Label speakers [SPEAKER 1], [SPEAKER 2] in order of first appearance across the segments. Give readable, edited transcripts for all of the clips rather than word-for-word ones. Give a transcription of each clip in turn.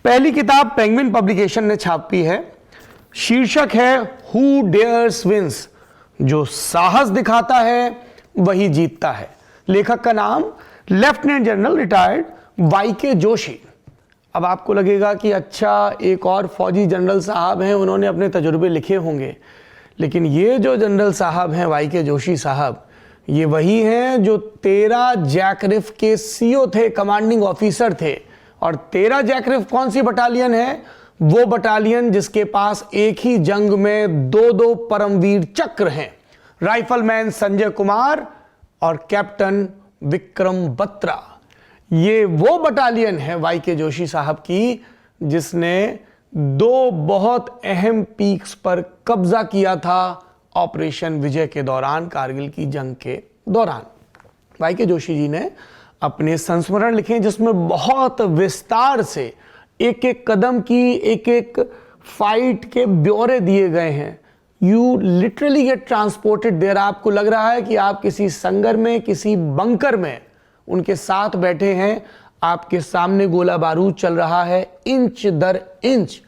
[SPEAKER 1] पहली किताब penguin publication ने छापी है। शीर्षक है हु डेयर्स विंस, जो साहस दिखाता है वही जीतता है। लेखक का नाम लेफ्टिनेंट जनरल रिटायर्ड वाईके जोशी। अब आपको लगेगा कि अच्छा, एक और फौजी जनरल साहब हैं, उन्होंने अपने तजुर्बे लिखे होंगे, लेकिन ये जो जनरल साहब हैं वाईके जोशी साहब, ये वही हैं जो 13 जैकरिफ के सीओ थे, कमांडिंग ऑफिसर थे। और 13 जैकरिफ कौन सी बटालियन है? वो बटालियन जिसके पास एक ही जंग में 2-2 परमवीर चक्र हैं। राइफलमैन संजय कुमार और कैप्टन विक्रम बत्रा। ये वो बटालियन है वाईके जोशी साहब की जिसने 2 बहुत अहम पीक्स पर कब्जा किया था ऑपरेशन विजय के दौरान, कारगिल की जंग के दौरान। वाईके जोशी जी ने अपने संस्मरण लिखे जिसमें बहुत विस्तार से एक एक कदम की, एक एक फाइट के ब्यौरे दिए गए हैं। You literally get transported there. आपको लग रहा है कि आप किसी संगर में, किसी बंकर में उनके साथ बैठे हैं, आपके सामने गोला बारूद चल रहा है इंच दर इंच।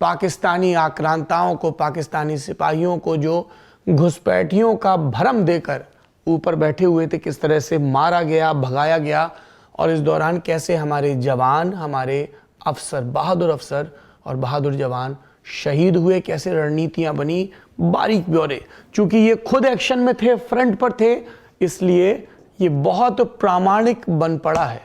[SPEAKER 1] पाकिस्तानी आक्रांताओं को, पाकिस्तानी सिपाहियों को जो घुसपैठियों का भरम देकर ऊपर बैठे हुए थे, किस तरह से मारा गया, भगाया गया, और इस दौरान कैसे हमारे जवान, हमारे अफसर, बहादुर अफसर और बहादुर जवान शहीद हुए, कैसे रणनीतियां बनी, बारीक ब्यौरे। चूंकि ये खुद एक्शन में थे, फ्रंट पर थे, इसलिए ये बहुत प्रामाणिक बन पड़ा है।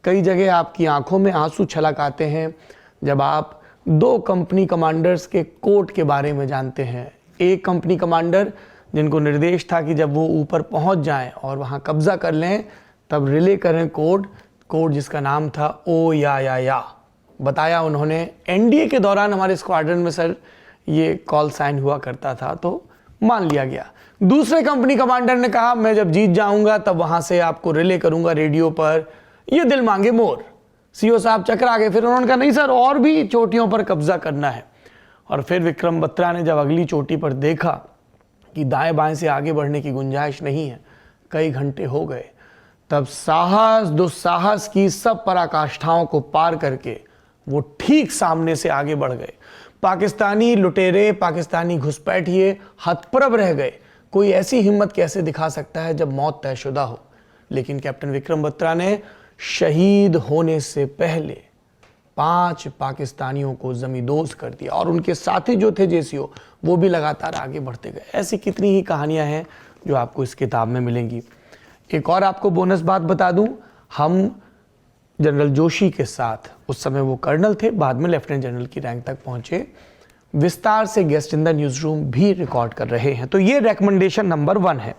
[SPEAKER 1] कई जगह आपकी आंखों में आंसू छलक आते हैं जब आप 2 कंपनी कमांडर्स के कोड के बारे में जानते हैं। एक कंपनी कमांडर जिनको निर्देश था कि जब वो ऊपर पहुंच जाएं और वहां कब्जा कर लें तब रिले करें कोड जिसका नाम था ओ या। बताया उन्होंने, एनडीए के दौरान हमारे स्क्वाड्रन में सर ये कॉल साइन हुआ करता था, तो मान लिया गया। दूसरे कंपनी कमांडर ने कहा मैं जब जीत जाऊंगा तब वहां से आपको रिले करूंगा रेडियो पर, ये दिल मांगे मोर। सीओ साहब चकरा गए। फिर उन्होंने कहा नहीं सर, और भी चोटियों पर कब्जा करना है। और फिर विक्रम बत्रा ने जब अगली चोटी पर देखा कि दाएं बाएं से आगे बढ़ने की गुंजाइश नहीं है, कई घंटे हो गए, तब साहस दुस्साहस की सब पराकाष्ठाओं को पार करके वो ठीक सामने से आगे बढ़ गए। पाकिस्तानी लुटेरे, पाकिस्तानी घुसपैठिए हतप्रभ रह गए। कोई ऐसी हिम्मत कैसे दिखा सकता है जब मौत तयशुदा हो। लेकिन कैप्टन विक्रम बत्रा ने शहीद होने से पहले 5 पाकिस्तानियों को जमींदोज कर दिया, और उनके साथी जो थे जेसीओ, वो भी लगातार आगे बढ़ते गए। ऐसी कितनी ही कहानियां हैं जो आपको इस किताब में मिलेंगी। एक और आपको बोनस बात बता दूं, हम जनरल जोशी के साथ, उस समय वो कर्नल थे, बाद में लेफ्टिनेंट जनरल की रैंक तक पहुंचे, विस्तार से guest in the news room भी रिकॉर्ड कर रहे हैं। तो ये रिकमेंडेशन नंबर 1 है।